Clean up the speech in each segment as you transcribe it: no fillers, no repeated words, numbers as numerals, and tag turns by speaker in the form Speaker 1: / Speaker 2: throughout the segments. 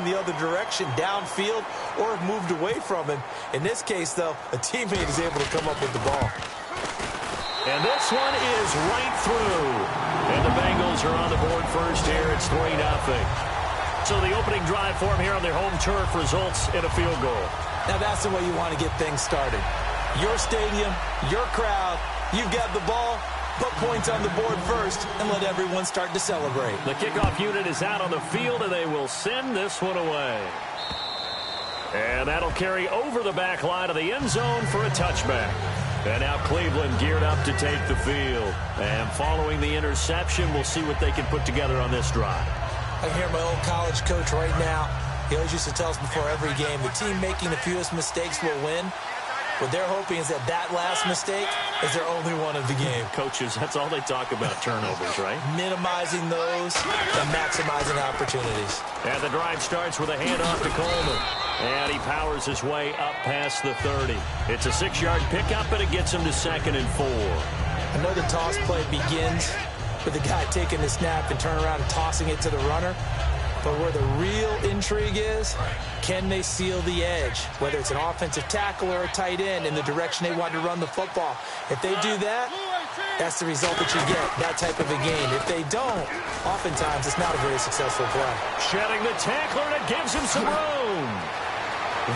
Speaker 1: looking the other direction, downfield, or have moved away from him. In this case, though, a teammate is able to come up with the ball.
Speaker 2: And this one is right through. And the Bengals are on the board first here. It's 3-0. So the opening drive for them here on their home turf results in a field goal.
Speaker 1: Now that's the way you want to get things started. Your stadium, your crowd, you've got the ball, put points on the board first and let everyone start to celebrate.
Speaker 2: The kickoff unit is out on the field, and they will send this one away. And that'll carry over the back line of the end zone for a touchback. And now Cleveland geared up to take the field. And following the interception, we'll see what they can put together on this drive.
Speaker 1: I hear my old college coach right now. He always used to tell us before every game, the team making the fewest mistakes will win. What they're hoping is that that last mistake is their only one of the game.
Speaker 2: Coaches, that's all they talk about, turnovers, right?
Speaker 1: Minimizing those and maximizing opportunities.
Speaker 2: And the drive starts with a handoff to Coleman. And he powers his way up past the 30. It's a 6-yard pickup, and it gets him to 2nd and 4.
Speaker 1: I know the toss play begins with the guy taking the snap and turn around and tossing it to the runner. But where the real intrigue is, can they seal the edge? Whether it's an offensive tackle or a tight end in the direction they want to run the football. If they do that, that's the result that you get, that type of a game. If they don't, oftentimes it's not a very successful play.
Speaker 2: Shedding the tackler, and it gives him some room.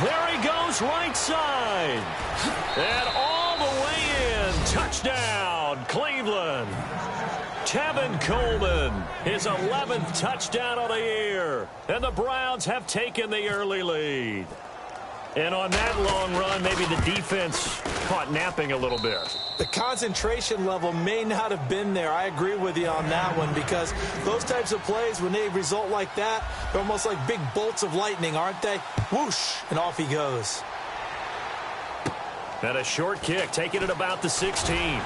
Speaker 2: There he goes, right side. And all the way in. Touchdown, Cleveland. Tevin Coleman, his 11th touchdown of the year. And the Browns have taken the early lead. And on that long run, maybe the defense caught napping a little bit.
Speaker 1: The concentration level may not have been there. I agree with you on that one, because those types of plays, when they result like that, they're almost like big bolts of lightning, aren't they? Whoosh, and off he goes.
Speaker 2: And a short kick, taking it about the 16.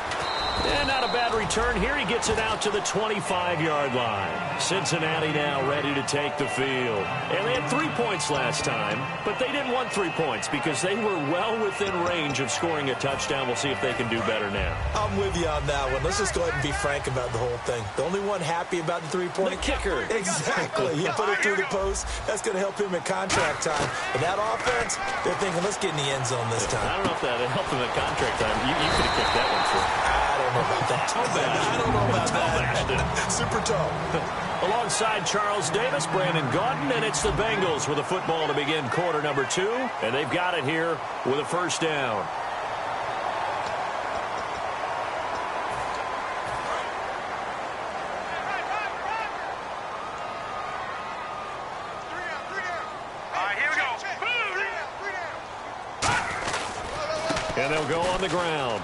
Speaker 2: And not a bad return here. He gets it out to the 25-yard line. Cincinnati now ready to take the field. And they had 3 points last time, but they didn't want 3 points because they were well within range of scoring a touchdown. We'll see if they can do better now.
Speaker 1: I'm with you on that one. Let's just go ahead and be frank about the whole thing. The only one happy about the 3-point.
Speaker 2: The kicker.
Speaker 1: Exactly. You put it through the post. That's going to help him at contract time. But that offense, they're thinking, let's get in the end zone this time.
Speaker 2: I don't know if that helped him at contract time. You could have kicked that one through.
Speaker 1: I don't know about that. I don't know about that. Super tall.
Speaker 2: Alongside Charles Davis, Brandon Gaudin, and it's the Bengals with a football to begin quarter number 2. And they've got it here with a first down. And they'll go on the ground.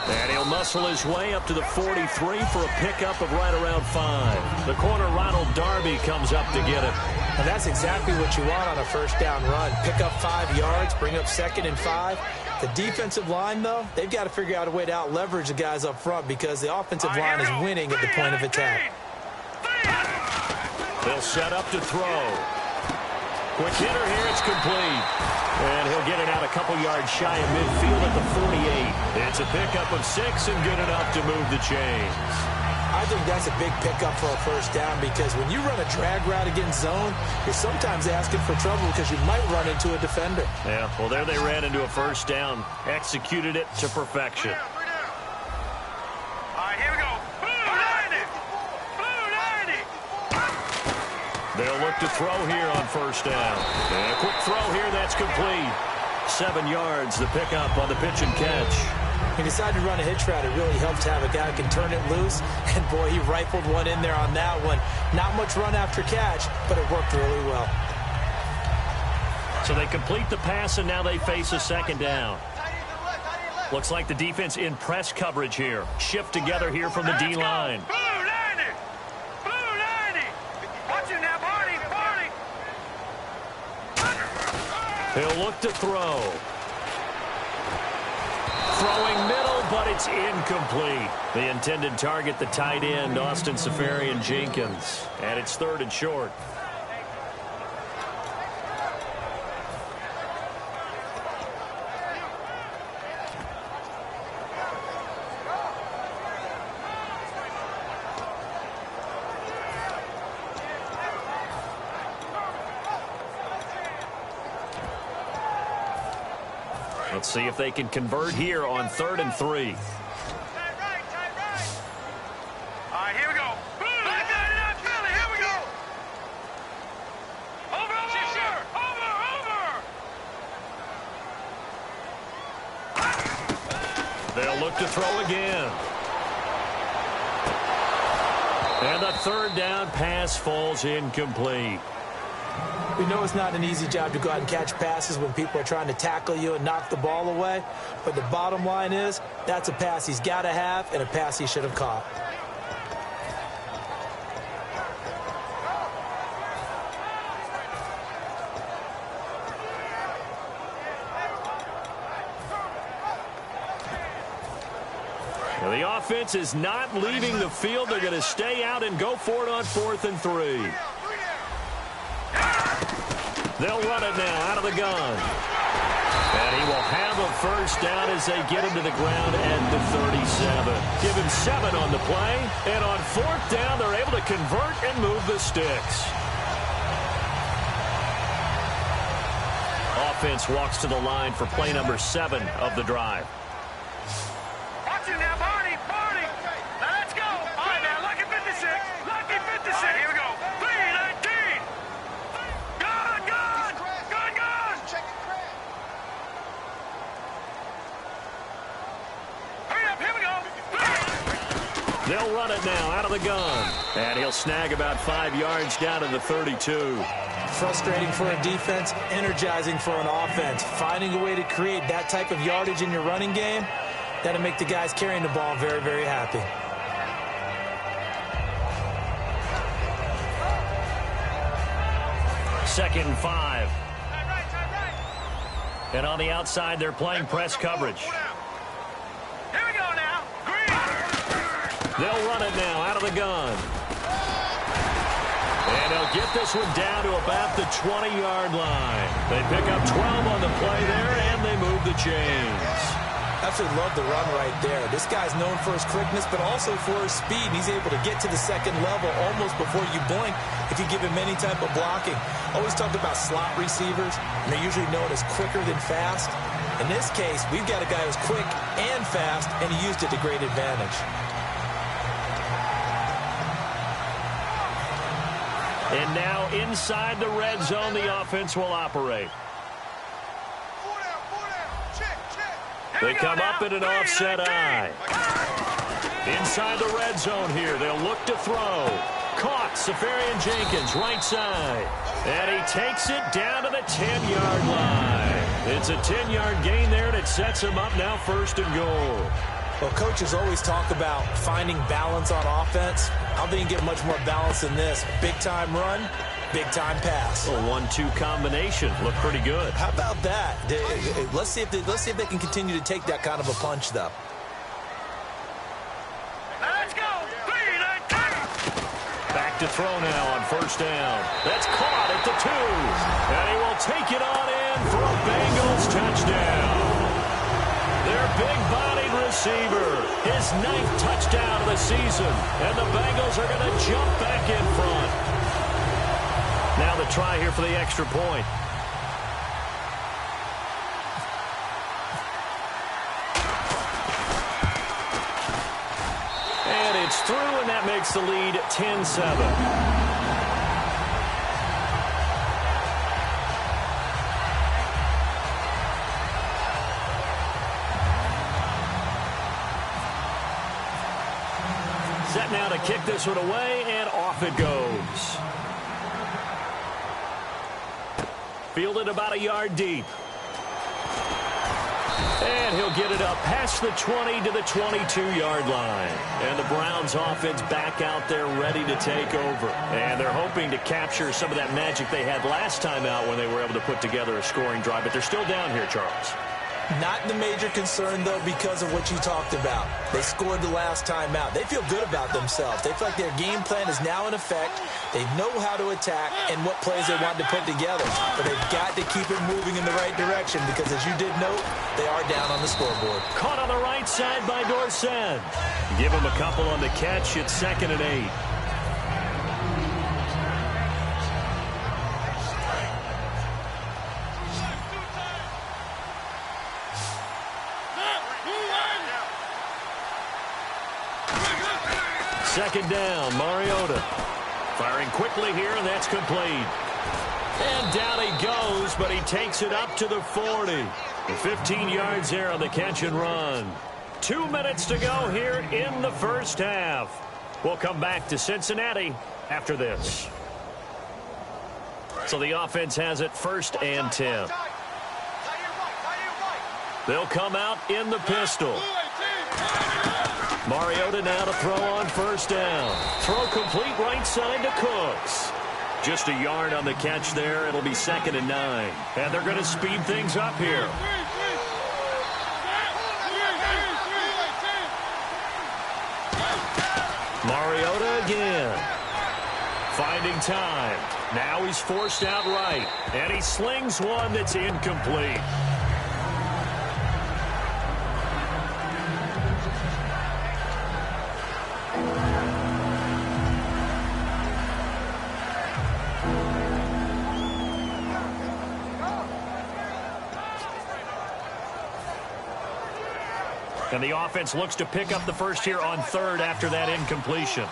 Speaker 2: And he'll muscle his way up to the 43 for a pickup of right around 5. The corner, Ronald Darby, comes up to get it.
Speaker 1: And that's exactly what you want on a first down run. Pick up 5 yards, bring up 2nd and 5. The defensive line, though, they've got to figure out a way to out-leverage the guys up front because the offensive line is winning at the point of attack.
Speaker 2: They'll set up to throw. Quick hitter here, it's complete. And he'll get it out a couple yards shy of midfield at the 48. It's a pickup of 6 and good enough to move the chains.
Speaker 1: I think that's a big pickup for a first down because when you run a drag route against zone, you're sometimes asking for trouble because you might run into a defender.
Speaker 2: Yeah, well, there they ran into a first down. Executed it to perfection. They'll look to throw here on first down. And a quick throw here, that's complete. 7 yards, the pickup on the pitch and catch.
Speaker 1: He decided to run a hitch route. It really helps to have a guy who can turn it loose. And, boy, he rifled one in there on that one. Not much run after catch, but it worked really well.
Speaker 2: So they complete the pass, and now they face a second down. Looks like the defense in press coverage here. Shift together here from the D-line. He'll look to throw. Throwing middle, but it's incomplete. The intended target, the tight end, Austin Seferian-Jenkins. And it's 3rd and short. Let's see if they can convert here on 3rd and 3.
Speaker 3: All right, here we go. Back out in that Philly. Here we go. Over.
Speaker 2: They'll look to throw again. And the 3rd down pass falls incomplete.
Speaker 1: We know it's not an easy job to go out and catch passes when people are trying to tackle you and knock the ball away. But the bottom line is, that's a pass he's got to have and a pass he should have caught.
Speaker 2: The offense is not leaving the field. They're going to stay out and go for it on 4th and 3. They'll run it now out of the gun. And he will have a first down as they get him to the ground at the 37. Give him 7 on the play. And on 4th down, they're able to convert and move the sticks. Offense walks to the line for play number 7 of the drive.
Speaker 3: Watch it now, Barney. Now let's go. All right, now, lucky 56. Lucky 56. All right, here we go. 3-19. Gun. Check it, Craig. Hurry up, here we go.
Speaker 2: They'll run it now out of the gun. And he'll snag about 5 yards down to the 32.
Speaker 1: Frustrating for a defense, energizing for an offense. Finding a way to create that type of yardage in your running game, that'll make the guys carrying the ball very, very happy.
Speaker 2: Second and 5. And on the outside, they're playing press coverage.
Speaker 3: Here we go now. Green.
Speaker 2: They'll run it now out of the gun. And they'll get this one down to about the 20-yard line. They pick up 12 on the play there, and they move the chains.
Speaker 1: Absolutely love the run right there. This guy's known for his quickness, but also for his speed. And he's able to get to the second level almost before you blink if you give him any type of blocking. Always talked about slot receivers, and they're usually known as quicker than fast. In this case, we've got a guy who's quick and fast, and he used it to great advantage.
Speaker 2: And now inside the red zone, the offense will operate. They come up in an offset eye. Inside the red zone here, they'll look to throw. Caught, Safarian Jenkins, right side. And he takes it down to the 10-yard line. It's a 10-yard gain there, and it sets him up now 1st and goal.
Speaker 1: Well, coaches always talk about finding balance on offense. I don't think you get much more balance than this. Big-time run, big-time pass.
Speaker 2: A 1-2 combination. Look pretty good.
Speaker 1: How about that? Let's see if they can continue to take that kind of a punch, though.
Speaker 3: Let's go. 3-19.
Speaker 2: Back to throw now on 1st down. That's caught at the 2. And he will take it on in for a Bengals touchdown. Their big-bodied receiver, his 9th touchdown of the season. And the Bengals are going to jump back in front. Now the try here for the extra point. And it's through, and that makes the lead 10-7. Set now to kick this one away, and off it goes. Fielded about a yard deep. And he'll get it up past the 20 to the 22-yard line. And the Browns offense back out there ready to take over. And they're hoping to capture some of that magic they had last time out when they were able to put together a scoring drive. But they're still down here, Charles.
Speaker 1: Not the major concern, though, because of what you talked about. They scored the last time out. They feel good about themselves. They feel like their game plan is now in effect. They know how to attack and what plays they want to put together. But they've got to keep it moving in the right direction because, as you did note, they are down on the scoreboard.
Speaker 2: Caught on the right side by Dorsett. Give him a couple on the catch. It's 2nd and 8. Second down, Mariota. Firing quickly here, and that's complete. And down he goes, but he takes it up to the 40. 15 yards there on the catch and run. 2 minutes to go here in the first half. We'll come back to Cincinnati after this. So the offense has it 1st and 10. They'll come out in the pistol. Mariota now to throw on 1st down. Throw complete right side to Cooks. Just a yard on the catch there. It'll be 2nd and 9. And they're going to speed things up here. Mariota again. Finding time. Now he's forced out right. And he slings one that's incomplete. And the offense looks to pick up the first here on 3rd after that incompletion.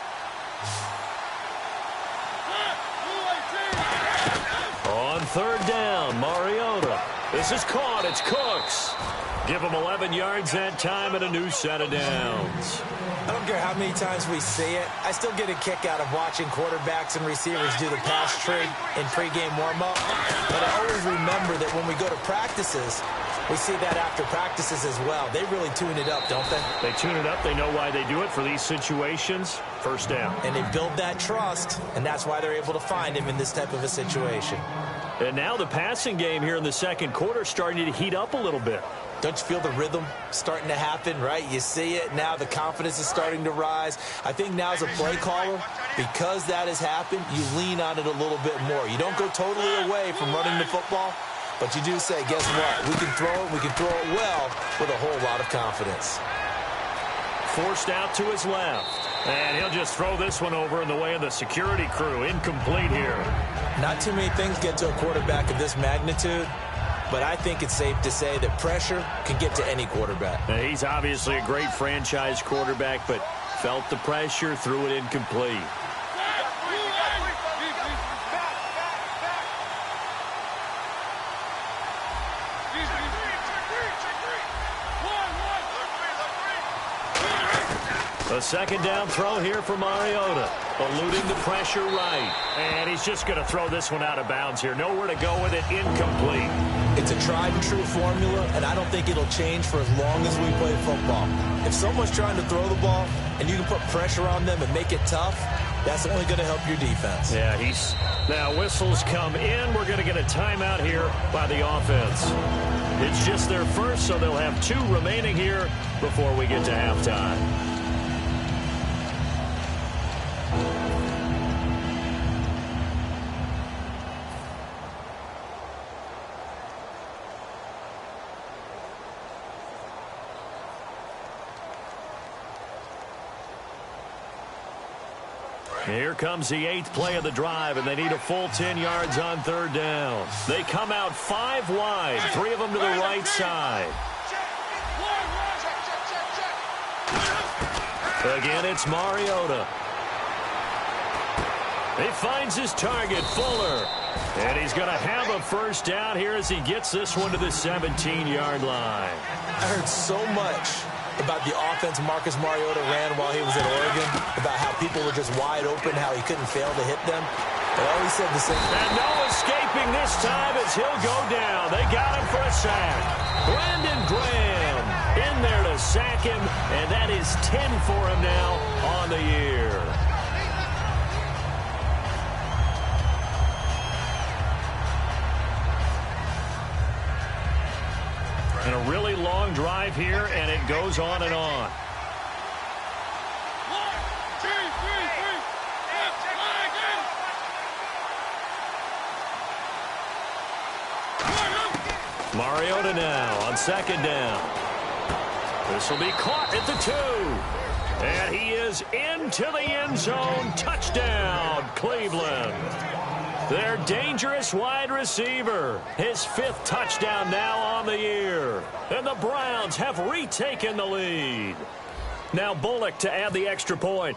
Speaker 2: On 3rd down, Mariota. This is caught. It's Cooks. Give him 11 yards that time and a new set of downs.
Speaker 1: I don't care how many times we see it. I still get a kick out of watching quarterbacks and receivers do the pass trig in pregame warm-up. But I always remember that when we go to practices, we see that after practices as well. They really tune it up, don't they?
Speaker 2: They tune it up. They know why they do it for these situations. 1st down.
Speaker 1: And they build that trust, and that's why they're able to find him in this type of a situation.
Speaker 2: And now the passing game here in the 2nd quarter starting to heat up a little bit.
Speaker 1: Don't you feel the rhythm starting to happen, right? You see it now. The confidence is starting to rise. I think now as a play caller, because that has happened, you lean on it a little bit more. You don't go totally away from running the football, but you do say, guess what? We can throw it. We can throw it well with a whole lot of confidence.
Speaker 2: Forced out to his left. And he'll just throw this one over in the way of the security crew. Incomplete here.
Speaker 1: Not too many things get to a quarterback of this magnitude, but I think it's safe to say that pressure can get to any quarterback.
Speaker 2: Now, he's obviously a great franchise quarterback, but felt the pressure, threw it incomplete. A 2nd down throw here for Mariota. Eluding the pressure right. And he's just going to throw this one out of bounds here. Nowhere to go with it. Incomplete.
Speaker 1: It's a tried and true formula, and I don't think it'll change for as long as we play football. If someone's trying to throw the ball and you can put pressure on them and make it tough, that's only going to help your defense.
Speaker 2: Yeah, now whistles come in. We're going to get a timeout here by the offense. It's just their first, so they'll have 2 remaining here before we get to halftime. Here comes the 8th play of the drive, and they need a full 10 yards on 3rd down. They come out 5 wide, 3 of them to the right side. Again, it's Mariota. He finds his target, Fuller. And he's going to have a 1st down here as he gets this one to the 17-yard line.
Speaker 1: I heard so much about the offense Marcus Mariota ran while he was at Oregon, about how people were just wide open, how he couldn't fail to hit them. But I always said the same thing.
Speaker 2: And no escaping this time as he'll go down. They got him for a sack. Brandon Graham in there to sack him, and that is 10 for him now on the year. And a really long drive here, and it goes on and on.
Speaker 3: 1, 2, 3.
Speaker 2: Mariota now on 2nd down. This will be caught at the 2. And he is into the end zone. Touchdown, Cleveland. Their dangerous wide receiver. His 5th touchdown now on the year. And the Browns have retaken the lead. Now Bullock to add the extra point.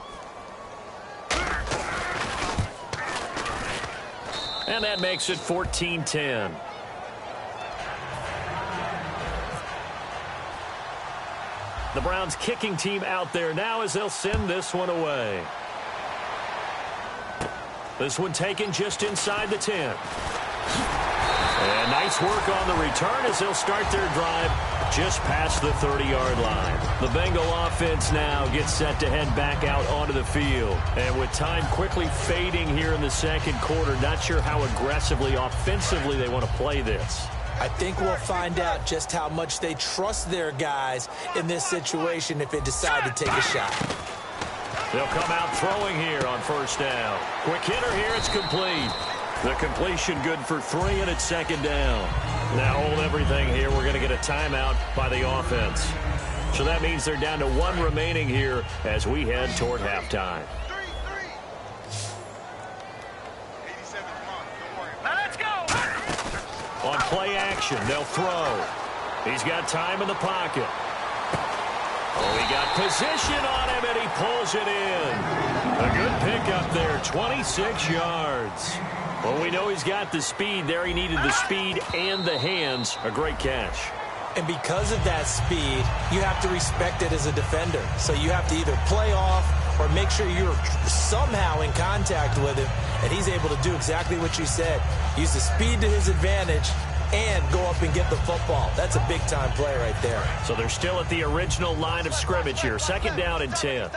Speaker 2: And that makes it 14-10. The Browns kicking team out there now as they'll send this one away. This one taken just inside the 10. And nice work on the return as they'll start their drive just past the 30-yard line. The Bengal offense now gets set to head back out onto the field. And with time quickly fading here in the second quarter, not sure how aggressively, offensively they want to play this.
Speaker 1: I think we'll find out just how much they trust their guys in this situation if they decide to take a shot.
Speaker 2: They'll come out throwing here on first down. Quick hitter here, it's complete. The completion good for 3, and it's second down. Now hold everything here. We're going to get a timeout by the offense. So that means they're down to 1 remaining here as we head toward halftime. On play action, they'll throw. He's got time in the pocket. Oh, he got position on him, and he pulls it in. A good pickup there, 26 yards. Well, we know he's got the speed there. He needed the speed and the hands. A great catch.
Speaker 1: And because of that speed, you have to respect it as a defender. So you have to either play off or make sure you're somehow in contact with him, and he's able to do exactly what you said. Use the speed to his advantage and go up and get the football. That's a big-time play right there.
Speaker 2: So they're still at the original line of scrimmage here. Second down and 10.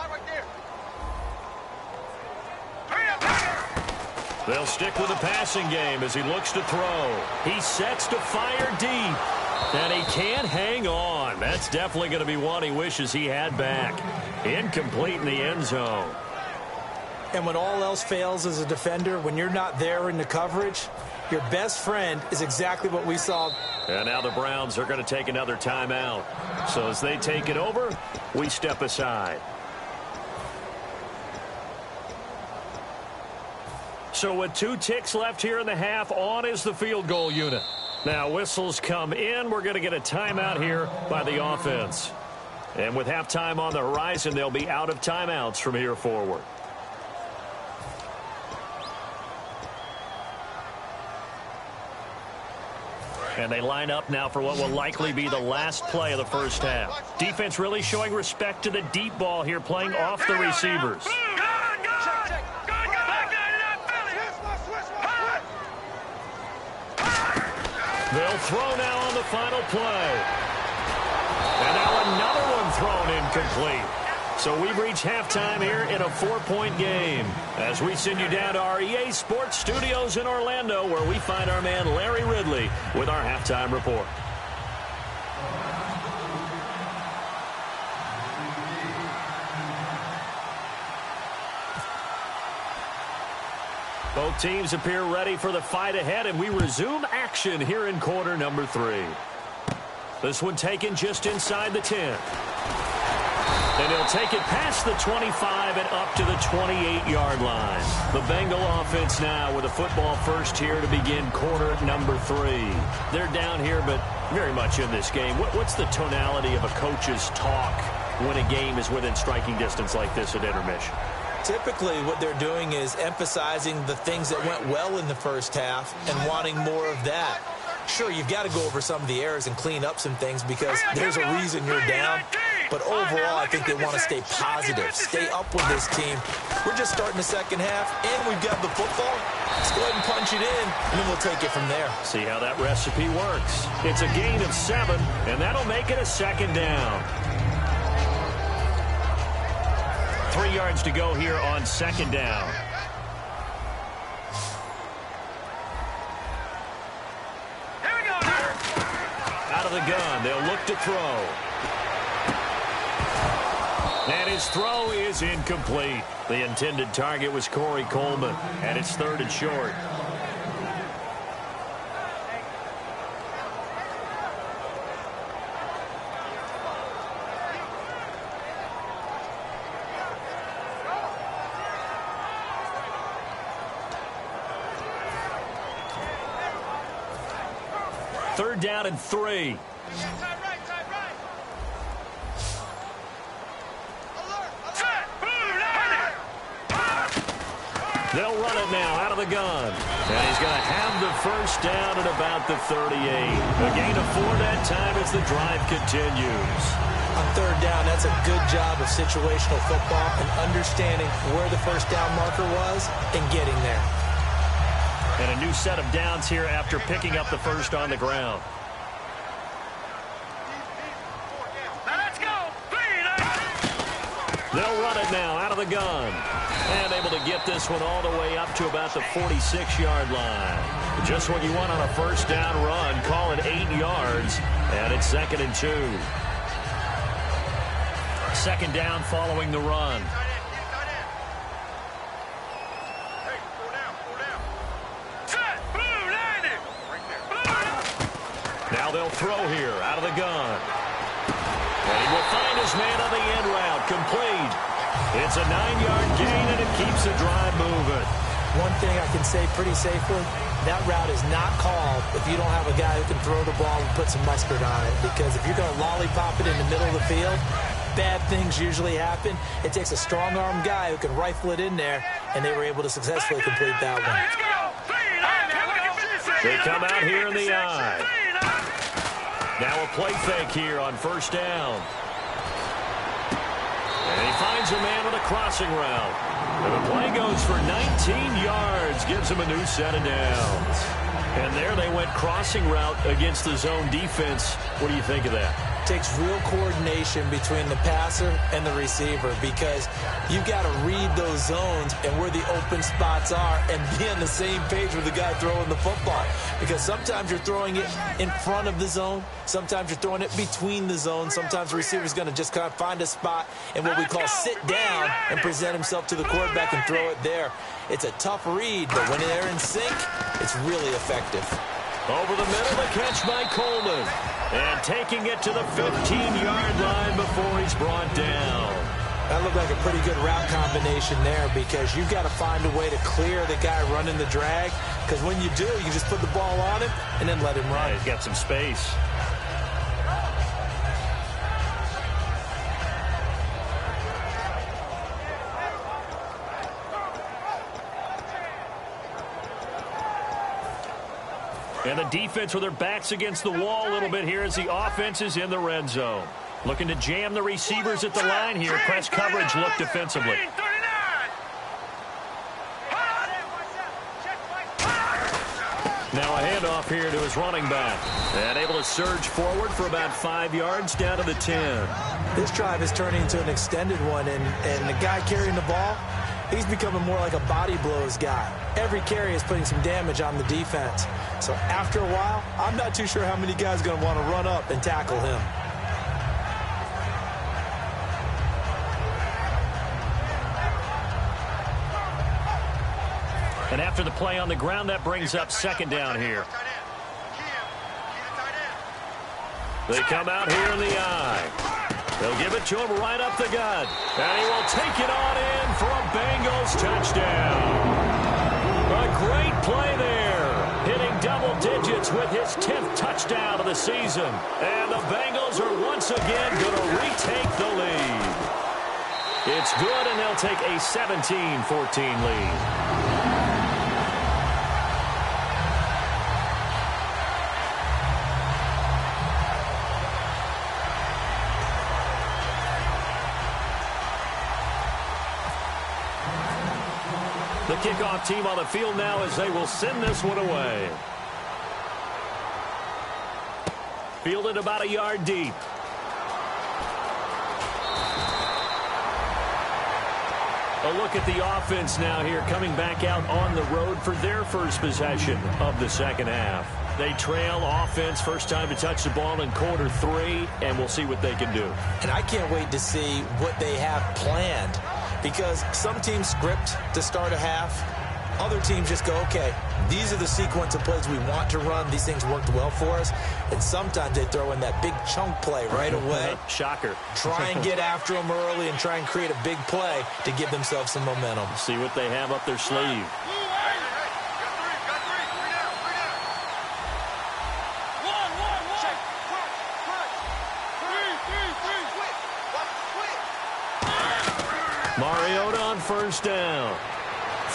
Speaker 2: They'll stick with the passing game as he looks to throw. He sets to fire deep. And he can't hang on. That's definitely going to be one he wishes he had back. Incomplete in the end zone.
Speaker 1: And when all else fails as a defender, when you're not there in the coverage, your best friend is exactly what we saw.
Speaker 2: And now the Browns are going to take another timeout. So as they take it over, we step aside. So with 2 ticks left here in the half, on is the field goal unit. Now whistles come in. We're going to get a timeout here by the offense. And with halftime on the horizon, they'll be out of timeouts from here forward. And they line up now for what will likely be the last play of the first half. Defense really showing respect to the deep ball here, playing off the receivers. They'll throw now on the final play. And now another one thrown incomplete. So we've reached halftime here in a 4-point game as we send you down to our EA Sports Studios in Orlando, where we find our man Larry Ridley with our halftime report. Both teams appear ready for the fight ahead, and we resume action here in quarter number 3. This one taken just inside the 10. And he'll take it past the 25 and up to the 28-yard line. The Bengal offense now with a football first here to begin quarter number 3. They're down here, but very much in this game. What's the tonality of a coach's talk when a game is within striking distance like this at intermission?
Speaker 1: Typically, what they're doing is emphasizing the things that went well in the first half and wanting more of that. Sure, you've got to go over some of the errors and clean up some things because there's a reason you're down. But overall, I think they want to stay positive, stay up with this team. We're just starting the second half, and we've got the football. Let's go ahead and punch it in, and then we'll take it from there.
Speaker 2: See how that recipe works. It's a gain of 7, and that'll make it a second down. 3 yards to go here on second down.
Speaker 3: Here we go.
Speaker 2: Out of the gun, they'll look to throw. And his throw is incomplete. The intended target was Corey Coleman, and it's 3rd and short. Third down and 3. They'll run it now out of the gun. And he's going to have the first down at about the 38. A gain of 4 that time as the drive continues.
Speaker 1: On third down, that's a good job of situational football and understanding where the first down marker was and getting there.
Speaker 2: And a new set of downs here after picking up the first on the ground. They'll run it now out of the gun. And able to get this one all the way up to about the 46-yard line. Just what you want on a first down run. Call it 8 yards. And it's 2nd and 2. Second down following the run. Now they'll throw here out of the gun. And he will find his man on the end route. Complete. It's a 9-yard gain, and it keeps the drive moving.
Speaker 1: One thing I can say pretty safely, that route is not called if you don't have a guy who can throw the ball and put some mustard on it. Because if you're going to lollipop it in the middle of the field, bad things usually happen. It takes a strong-armed guy who can rifle it in there, and they were able to successfully complete that one.
Speaker 2: They come out here in the eye. Now a play fake here on first down. And he finds a man with a crossing route. And the play goes for 19 yards. Gives him a new set of downs. And there they went crossing route against the zone defense. What do you think of that?
Speaker 1: Takes real coordination between the passer and the receiver because you've got to read those zones and where the open spots are and be on the same page with the guy throwing the football. Because sometimes you're throwing it in front of the zone. Sometimes you're throwing it between the zones. Sometimes the receiver's going to just kind of find a spot and what we call sit down and present himself to the quarterback and throw it there. It's a tough read, but when they're in sync, it's really effective.
Speaker 2: Over the middle, the catch by Coleman. And taking it to the 15-yard line before he's brought down.
Speaker 1: That looked like a pretty good route combination there because you've got to find a way to clear the guy running the drag. Because when you do, you just put the ball on him and then let him run.
Speaker 2: Yeah, he's got some space. And the defense with their backs against the wall a little bit here as the offense is in the red zone. Looking to jam the receivers at the line here. Press coverage look defensively. Now a handoff here to his running back. And able to surge forward for about 5 yards down to the 10.
Speaker 1: This drive is turning into an extended one, and the guy carrying the ball, he's becoming more like a body blows guy. Every carry is putting some damage on the defense. So after a while, I'm not too sure how many guys are going to want to run up and tackle him.
Speaker 2: And after the play on the ground, that brings up second down here. They come out here in the eye. They'll give it to him right up the gut. And he will take it on in for a Bengals touchdown. A great play there. Hitting double digits with his 10th touchdown of the season. And the Bengals are once again going to retake the lead. It's good, and they'll take a 17-14 lead. The kickoff team on the field now as they will send this one away. Fielded about a yard deep. A look at the offense now here coming back out on the road for their first possession of the second half. They trail offense first time to touch the ball in quarter 3, and we'll see what they can do.
Speaker 1: And I can't wait to see what they have planned. Because some teams script to start a half. Other teams just go, okay, these are the sequence of plays we want to run. These things worked well for us. And sometimes they throw in that big chunk play right away.
Speaker 2: Shocker.
Speaker 1: Try and get after them early and try and create a big play to give themselves some momentum.
Speaker 2: See what they have up their sleeve. Mariota on first down.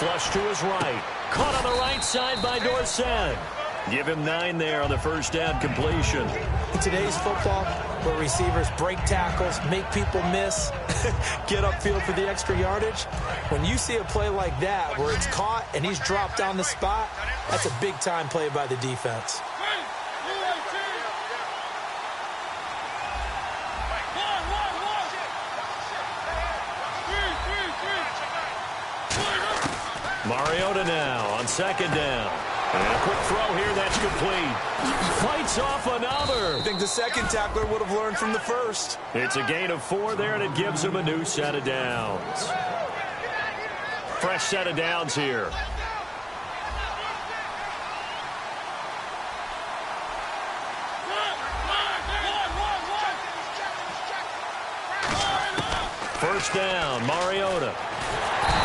Speaker 2: Flush to his right. Caught on the right side by Dorsett. Give him 9 there on the first down completion.
Speaker 1: In today's football, where receivers break tackles, make people miss, get upfield for the extra yardage, when you see a play like that where it's caught and he's dropped on the spot, that's a big-time play by the defense.
Speaker 2: Mariota now on second down. And a quick throw here, that's complete. Fights off another.
Speaker 1: I think the second tackler would have learned from the first.
Speaker 2: It's a gain of 4 there, and it gives him a new set of downs. Fresh set of downs here. First down, Mariota.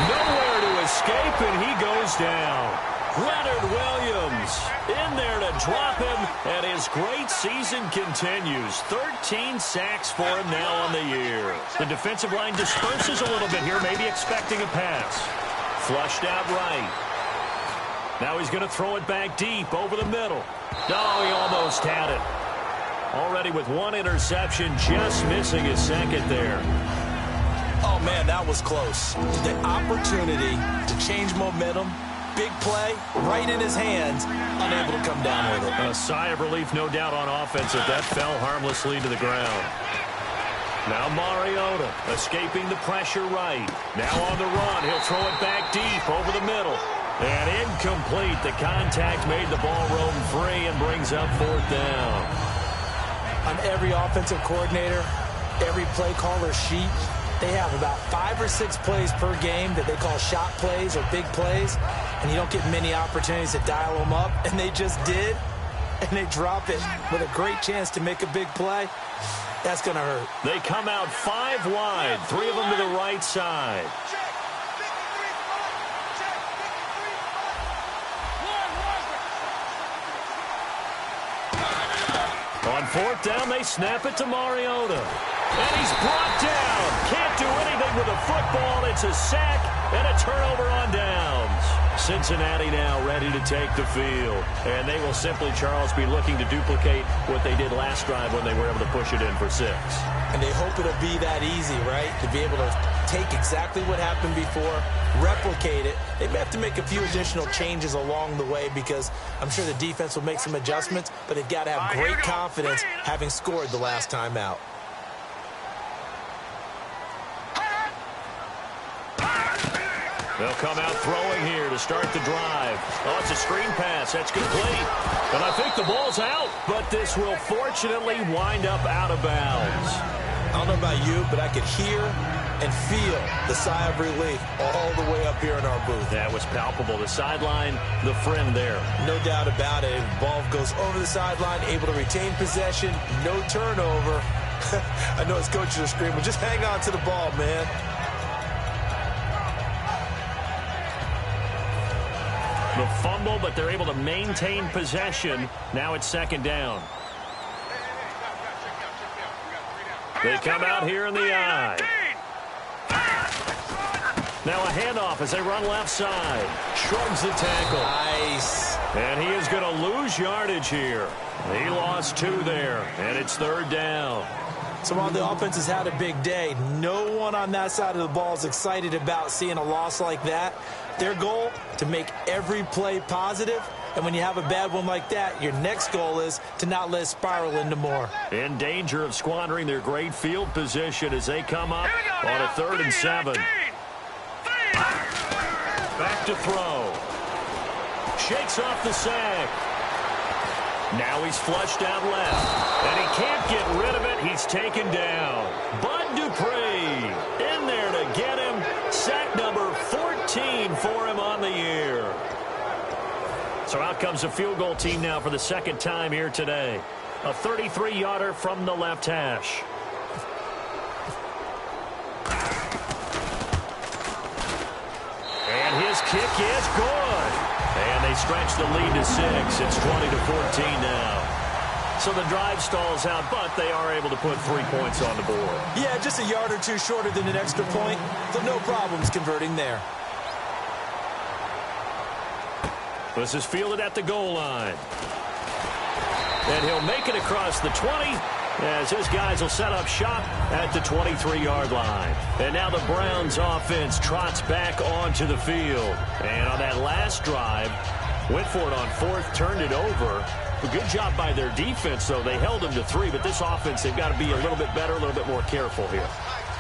Speaker 2: Nowhere to escape, and he goes down. Leonard Williams in there to drop him, and his great season continues. 13 sacks for him now on the year. The defensive line disperses a little bit here, maybe expecting a pass. Flushed out right. Now he's going to throw it back deep over the middle. No, he almost had it. Already with 1 interception, just missing his second there.
Speaker 1: Oh, man, that was close. The opportunity to change momentum, big play, right in his hands, unable to come down with it.
Speaker 2: A sigh of relief, no doubt, on offense if that fell harmlessly to the ground. Now Mariota escaping the pressure right. Now on the run, he'll throw it back deep over the middle. And incomplete. The contact made the ball roam free and brings up 4th down.
Speaker 1: On every offensive coordinator, every play caller sheet, they have about 5 or 6 plays per game that they call shot plays or big plays, and you don't get many opportunities to dial them up, and they just did, and they drop it with a great chance to make a big play. That's going to hurt.
Speaker 2: They come out 5 wide, 3 of them to the right side. On 4th down, they snap it to Mariota. And he's brought down. Can't do anything with the football. It's a sack and a turnover on downs. Cincinnati now ready to take the field. And they will simply, Charles, be looking to duplicate what they did last drive when they were able to push it in for 6.
Speaker 1: And they hope it'll be that easy, right? To be able to take exactly what happened before, replicate it. They may have to make a few additional changes along the way because I'm sure the defense will make some adjustments, but they've got to have great confidence having scored the last time out.
Speaker 2: They'll come out throwing here to start the drive. Oh, it's a screen pass. That's complete. And I think the ball's out, but this will fortunately wind up out of bounds.
Speaker 1: I don't know about you, but I could hear and feel the sigh of relief all the way up here in our booth.
Speaker 2: That was palpable. The sideline, the friend there.
Speaker 1: No doubt about it. The ball goes over the sideline, able to retain possession, no turnover. I know his coaches are screaming, just hang on to the ball, man.
Speaker 2: The fumble, but they're able to maintain possession. Now it's 2nd down. They come out here in the eye. Now a handoff as they run left side. Shrugs the tackle.
Speaker 1: Nice.
Speaker 2: And he is going to lose yardage here. He lost 2 there, and it's 3rd down.
Speaker 1: So while the offense has had a big day, no one on that side of the ball is excited about seeing a loss like that. Their goal, to make every play positive. And when you have a bad one like that, your next goal is to not let it spiral into more.
Speaker 2: In danger of squandering their great field position as they come up on a 3rd and 7. Back to throw. Shakes off the sack. Now he's flushed out left. And he can't get rid of it. He's taken down. Bud Dupree in there to get him. Sack number 14 for him on the year. So out comes the field goal team now for the 2nd time here today. A 33-yarder from the left hash. And his kick is good. And they stretch the lead to 6. It's 20-14 now. So the drive stalls out, but they are able to put 3 points on the board.
Speaker 1: Yeah, just a yard or two shorter than an extra point, so no problems converting there.
Speaker 2: This is fielded at the goal line. And he'll make it across the 20 as his guys will set up shop at the 23-yard line. And now the Browns offense trots back onto the field. And on that last drive, went for it on fourth, turned it over. A good job by their defense, though. They held them to 3, but this offense, they've got to be a little bit better, a little bit more careful here.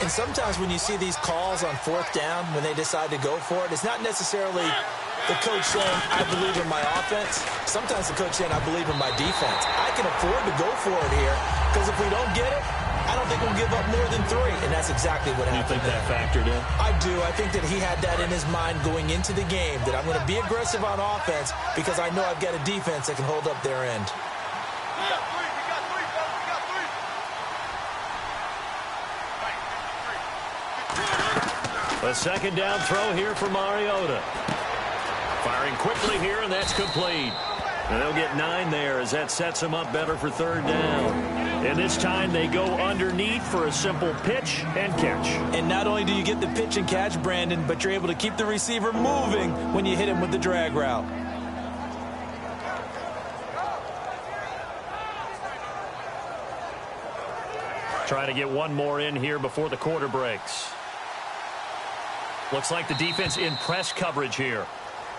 Speaker 1: And sometimes when you see these calls on fourth down, when they decide to go for it, it's not necessarily the coach saying, I believe in my offense. Sometimes the coach saying, I believe in my defense. I can afford to go for it here because if we don't get it, I don't think we'll give up more than 3. And that's exactly what happened.
Speaker 2: You think that factored in?
Speaker 1: I do. I think that he had that in his mind going into the game, that I'm going to be aggressive on offense because I know I've got a defense that can hold up their end.
Speaker 2: A second down throw here for Mariota. Firing quickly here, and that's complete. And they'll get 9 there as that sets them up better for third down. And this time they go underneath for a simple pitch and catch.
Speaker 1: And not only do you get the pitch and catch, Brandon, but you're able to keep the receiver moving when you hit him with the drag route.
Speaker 2: Trying to get one more in here before the quarter breaks. Looks like the defense in press coverage here.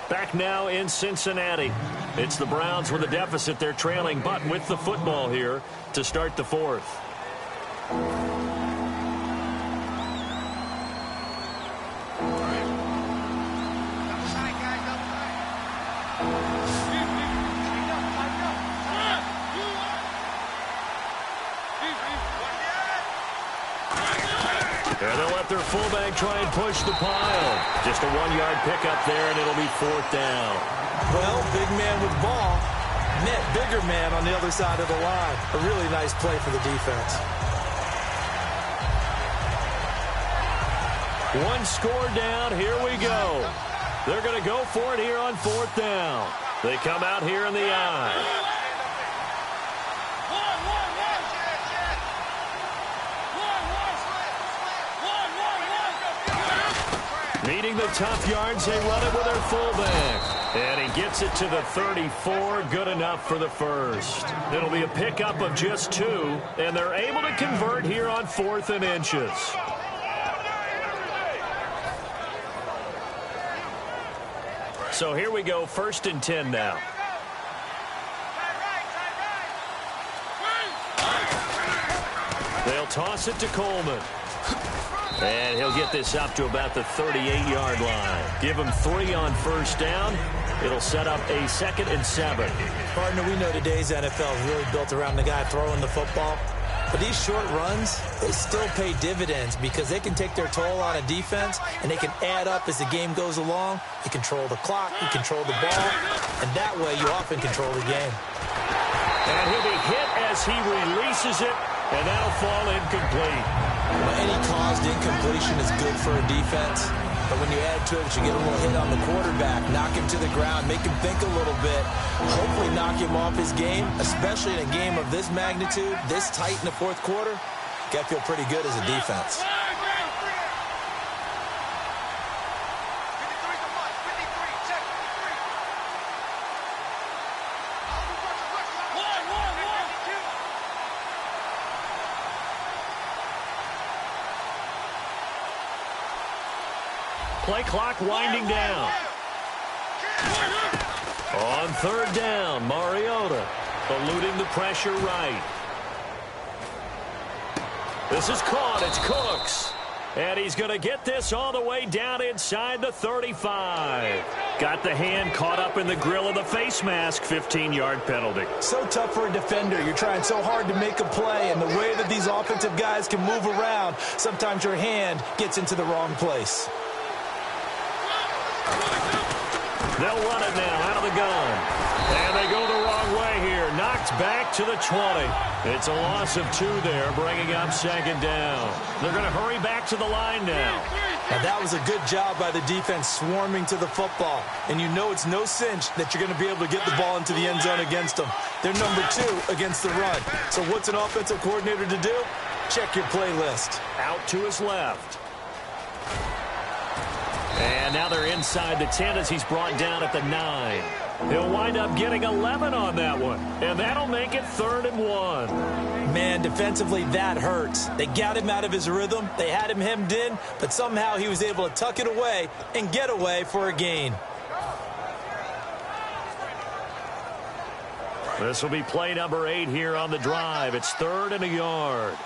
Speaker 2: Back now in Cincinnati. It's the Browns with a deficit. They're trailing, but with the football here to start the fourth. And they'll let their fullback try and push the pile. Just a 1-yard pickup there, and it'll be fourth down.
Speaker 1: Well, big man with ball. Net bigger man on the other side of the line. A really nice play for the defense.
Speaker 2: One score down. Here we go. They're going to go for it here on fourth down. They come out here in the eye. Needing the tough yards, they run it with their fullback. And he gets it to the 34. Good enough for the first. It'll be a pickup of just 2, and they're able to convert here on 4th and inches. So here we go, 1st and 10 now. They'll toss it to Coleman. And he'll get this up to about the 38-yard line. Give him 3 on first down. It'll set up a 2nd and 7.
Speaker 1: Partner, we know today's NFL is really built around the guy throwing the football. But these short runs, they still pay dividends because they can take their toll on a defense and they can add up as the game goes along. You control the clock, you control the ball, and that way you often control the game.
Speaker 2: And he'll be hit as he releases it, and that'll fall incomplete.
Speaker 1: Well, any caused incompletion is good for a defense. But when you add to it, you get a little hit on the quarterback, knock him to the ground, make him think a little bit, hopefully knock him off his game, especially in a game of this magnitude, this tight in the fourth quarter. Got to feel pretty good as a defense.
Speaker 2: Play clock winding down. On third down, Mariota eluding the pressure right. This is caught. It's Cooks. And he's going to get this all the way down inside the 35. Got the hand caught up in the grill of the face mask. 15-yard penalty.
Speaker 1: So tough for a defender. You're trying so hard to make a play, and the way that these offensive guys can move around, sometimes your hand gets into the wrong place.
Speaker 2: They'll run it now out of the gun. And they go the wrong way here. Knocked back to the 20. It's a loss of 2 there, bringing up 2nd down. They're going to hurry back to the line now.
Speaker 1: Now, that was a good job by the defense swarming to the football. And you know it's no cinch that you're going to be able to get the ball into the end zone against them. They're number 2 against the run. So what's an offensive coordinator to do? Check your playlist.
Speaker 2: Out to his left. And now they're inside the 10 as he's brought down at the 9. He'll wind up getting 11 on that one, and that'll make it 3rd and 1.
Speaker 1: Man, defensively, that hurts. They got him out of his rhythm. They had him hemmed in, but somehow he was able to tuck it away and get away for a gain.
Speaker 2: This will be play number 8 here on the drive. It's 3rd and a yard.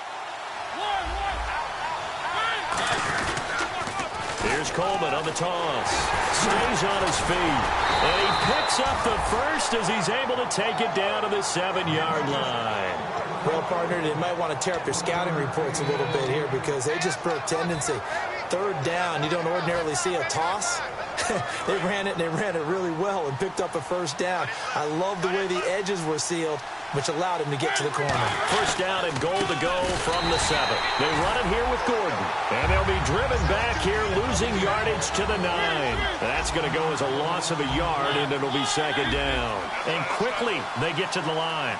Speaker 2: Here's Coleman on the toss. Stays on his feet. And he picks up the first as he's able to take it down to the 7-yard line.
Speaker 1: Well, partner, they might want to tear up their scouting reports a little bit here because they just broke tendency. 3rd down, you don't ordinarily see a toss. They ran it, and they ran it really well and picked up a 1st down. I love the way the edges were sealed, which allowed him to get to the corner.
Speaker 2: 1st down and goal to go from the 7. They run it here with Gordon. And they'll be driven back here, losing yardage to the 9. That's going to go as a loss of a yard, and it'll be 2nd down. And quickly, they get to the line.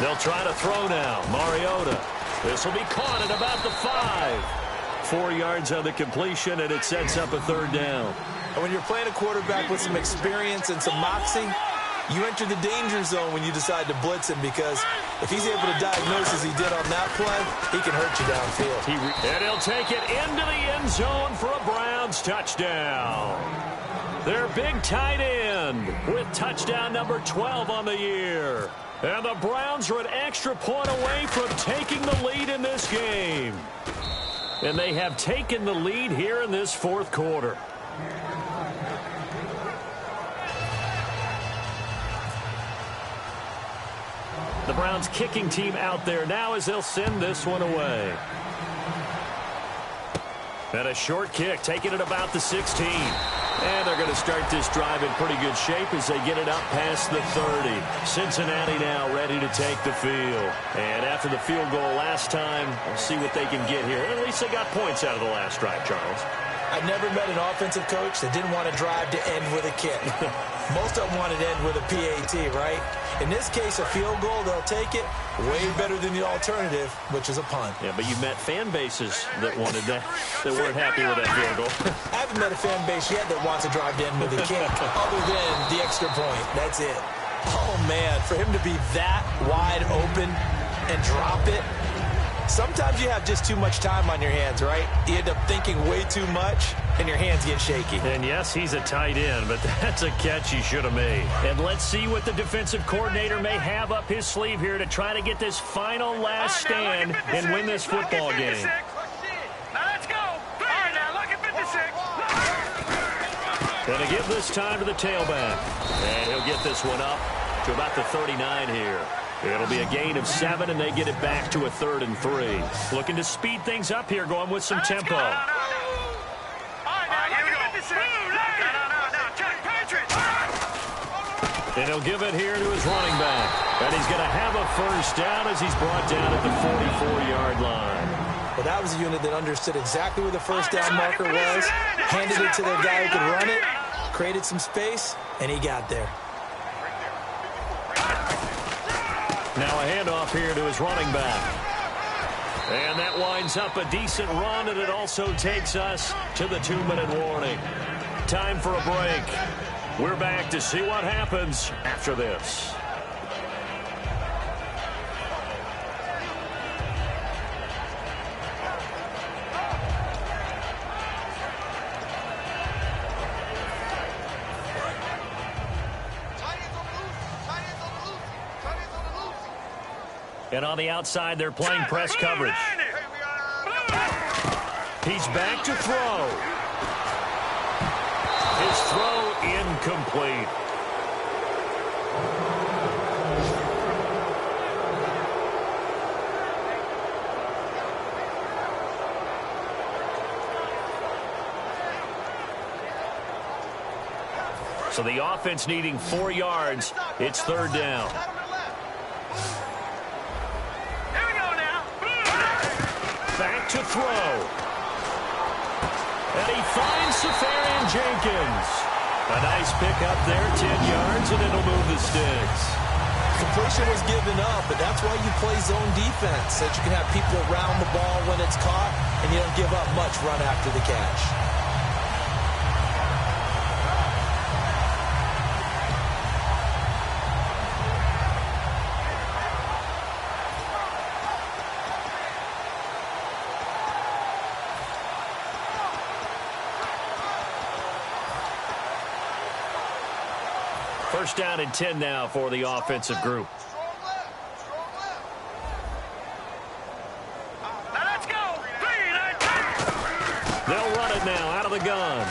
Speaker 2: They'll try to throw now. Mariota. This will be caught at about the 5. 4 yards on the completion, and it sets up a 3rd down.
Speaker 1: And when you're playing a quarterback with some experience and some moxie, you enter the danger zone when you decide to blitz him because if he's able to diagnose as he did on that play, he can hurt you downfield.
Speaker 2: And he'll take it into the end zone for a Browns touchdown. Their big tight end with touchdown number 12 on the year. And the Browns are an extra point away from taking the lead in this game. And they have taken the lead here in this 4th quarter. The Browns kicking team out there now as they'll send this one away. And a short kick, taking it about the 16. And they're going to start this drive in pretty good shape as they get it up past the 30. Cincinnati now ready to take the field. And after the field goal last time, we'll see what they can get here. At least they got points out of the last drive, Charles.
Speaker 1: I've never met an offensive coach that didn't want to drive to end with a kick. Most of them wanted to end with a PAT, right? In this case, a field goal, they'll take it. Way better than the alternative, which is a punt.
Speaker 2: Yeah, but you met fan bases that wanted that, that weren't happy with that field goal.
Speaker 1: I haven't met a fan base yet that wants to drive to end with a kick, other than the extra point. That's it. Oh, man, for him to be that wide open and drop it. Sometimes you have just too much time on your hands, right? You end up thinking way too much, and your hands get shaky.
Speaker 2: And yes, he's a tight end, but that's a catch he should have made. And let's see what the defensive coordinator may have up his sleeve here to try to get this final last stand and win this football game.
Speaker 3: Now let's go. All right, now look at 56.
Speaker 2: Going to give this time to the tailback. And he'll get this one up to about the 39 here. It'll be a gain of 7, and they get it back to a 3rd and 3. Looking to speed things up here, going with some tempo. And he'll give it here to his running back. And he's going to have a 1st down as he's brought down at the 44-yard line.
Speaker 1: Well, that was a unit that understood exactly where the 1st down marker was, handed it to the guy who could run it, created some space, and he got there.
Speaker 2: Now a handoff here to his running back. And that winds up a decent run, and it also takes us to the 2-minute warning. Time for a break. We're back to see what happens after this. And on the outside, they're playing press coverage. He's back to throw. His throw incomplete. So the offense needing 4 yards. It's 3rd down. Back to throw. And he finds Safarian Jenkins. A nice pickup there, 10 yards, and it'll move the sticks.
Speaker 1: Completion was given up, but that's why you play zone defense, so that you can have people around the ball when it's caught, and you don't give up much run after the catch.
Speaker 2: First down and 10 now for the offensive group.
Speaker 3: Now let's go. 3-19.
Speaker 2: They'll run it now out of the gun.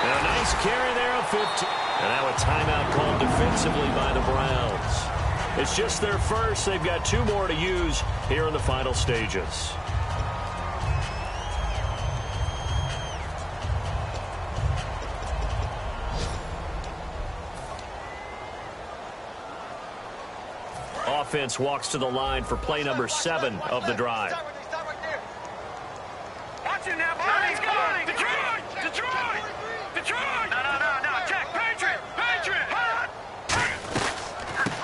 Speaker 2: And a nice carry there of 50. And now a timeout called defensively by the Browns. It's just their first. They've got 2 more to use here in the final stages. Offense walks to the line for play number 7 of the drive.
Speaker 3: Watch it now, boys. Detroit! Detroit! Detroit! No. Check. Patriot! Hot!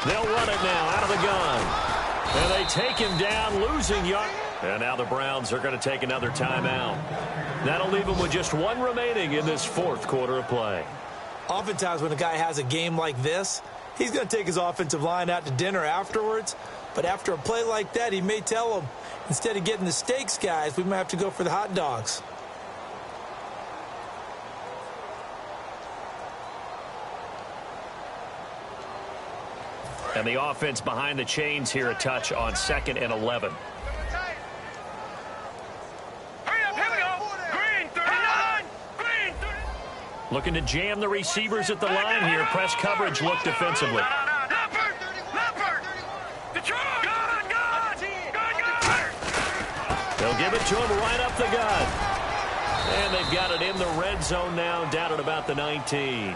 Speaker 2: They'll run it now out of the gun. And they take him down, losing yard. And now the Browns are going to take another timeout. That'll leave them with just 1 remaining in this 4th quarter of play.
Speaker 1: Oftentimes when a guy has a game like this, he's going to take his offensive line out to dinner afterwards. But after a play like that, he may tell them, instead of getting the steaks, guys, we might have to go for the hot dogs.
Speaker 2: And the offense behind the chains here a touch on 2nd and 11.
Speaker 3: Hurry up, here we go. Green, 39. Green, 39.
Speaker 2: Looking to jam the receivers at the line here. Press coverage look defensively.
Speaker 3: Leopard. Detroit. Good.
Speaker 2: They'll give it to him right up the gut. And they've got it in the red zone now, down at about the 19.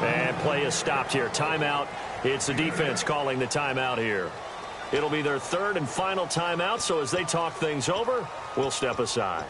Speaker 2: And play is stopped here. Timeout. It's the defense calling the timeout here. It'll be their 3rd and final timeout, so as they talk things over, we'll step aside.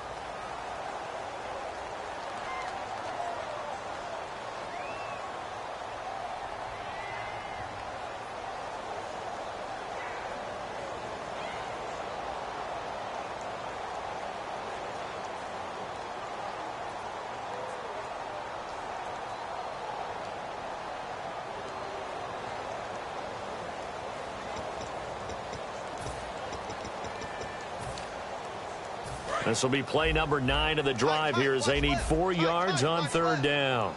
Speaker 2: This will be play number 9 of the drive here as they need 4 yards on 3rd down.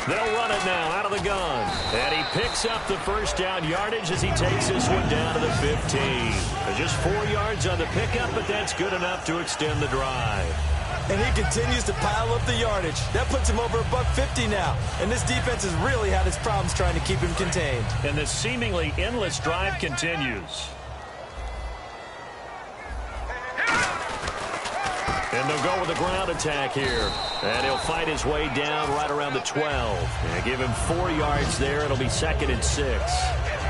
Speaker 2: They'll run it now out of the gun. And he picks up the first down yardage as he takes this one down to the 15. Just 4 yards on the pickup, but that's good enough to extend the drive.
Speaker 1: And he continues to pile up the yardage. That puts him over $150 now. And this defense has really had its problems trying to keep him contained.
Speaker 2: And this seemingly endless drive continues. And they'll go with a ground attack here. And he'll fight his way down right around the 12. And give him 4 yards there. It'll be 2nd and 6.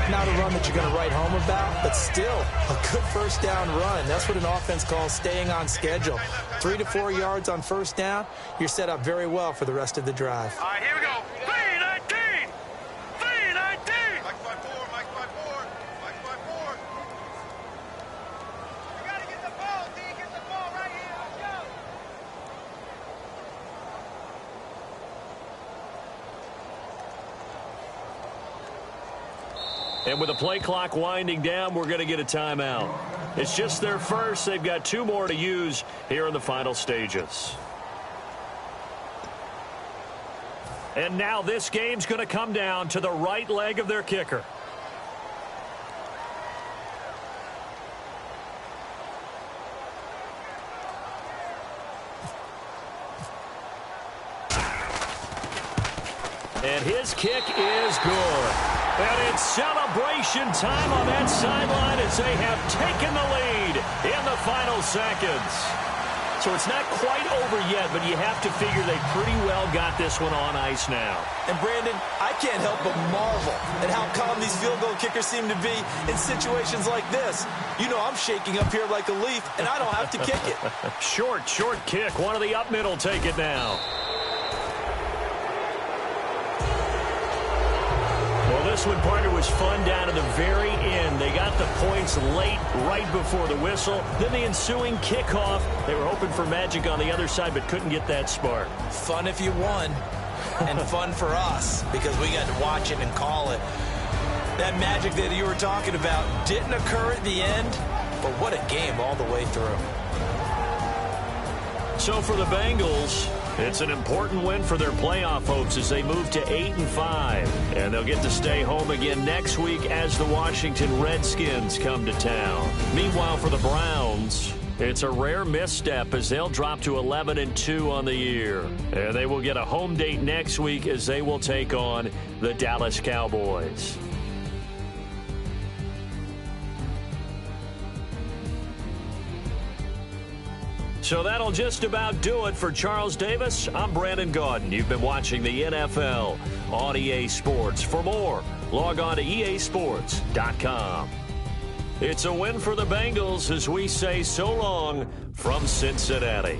Speaker 1: Not a run that you're going to write home about, but still a good first down run. That's what an offense calls staying on schedule. 3 to 4 yards on first down, you're set up very well for the rest of the drive.
Speaker 3: All right, here we go. 3-19. 3-19.
Speaker 4: Mike 5-4, Mike 5-4, Mike 5-4. You got to get the ball, D. Get the ball right here. Let's go.
Speaker 2: And with the play clock winding down, we're going to get a timeout. It's just their first. They've got 2 more to use here in the final stages. And now this game's going to come down to the right leg of their kicker. And his kick is good. And it's celebration time on that sideline as they have taken the lead in the final seconds. So it's not quite over yet, but you have to figure they pretty well got this one on ice now.
Speaker 1: And Brandon, I can't help but marvel at how calm these field goal kickers seem to be in situations like this. You know I'm shaking up here like a leaf, and I don't have to kick it.
Speaker 2: Short kick. One of the up middle take it now. This one, partner, was fun down to the very end. They got the points late, right before the whistle. Then the ensuing kickoff. They were hoping for magic on the other side, but couldn't get that spark.
Speaker 1: Fun if you won, and fun for us, because we got to watch it and call it. That magic that you were talking about didn't occur at the end, but what a game all the way through.
Speaker 2: So for the Bengals, It's an important win for their playoff hopes as they move to 8-5. And they'll get to stay home again next week as the Washington Redskins come to town. Meanwhile, for the Browns, it's a rare misstep as they'll drop to 11-2 on the year. And they will get a home date next week as they will take on the Dallas Cowboys. So that'll just about do it for Charles Davis. I'm Brandon Gaudin. You've been watching the NFL on EA Sports. For more, log on to easports.com. It's a win for the Bengals as we say so long from Cincinnati.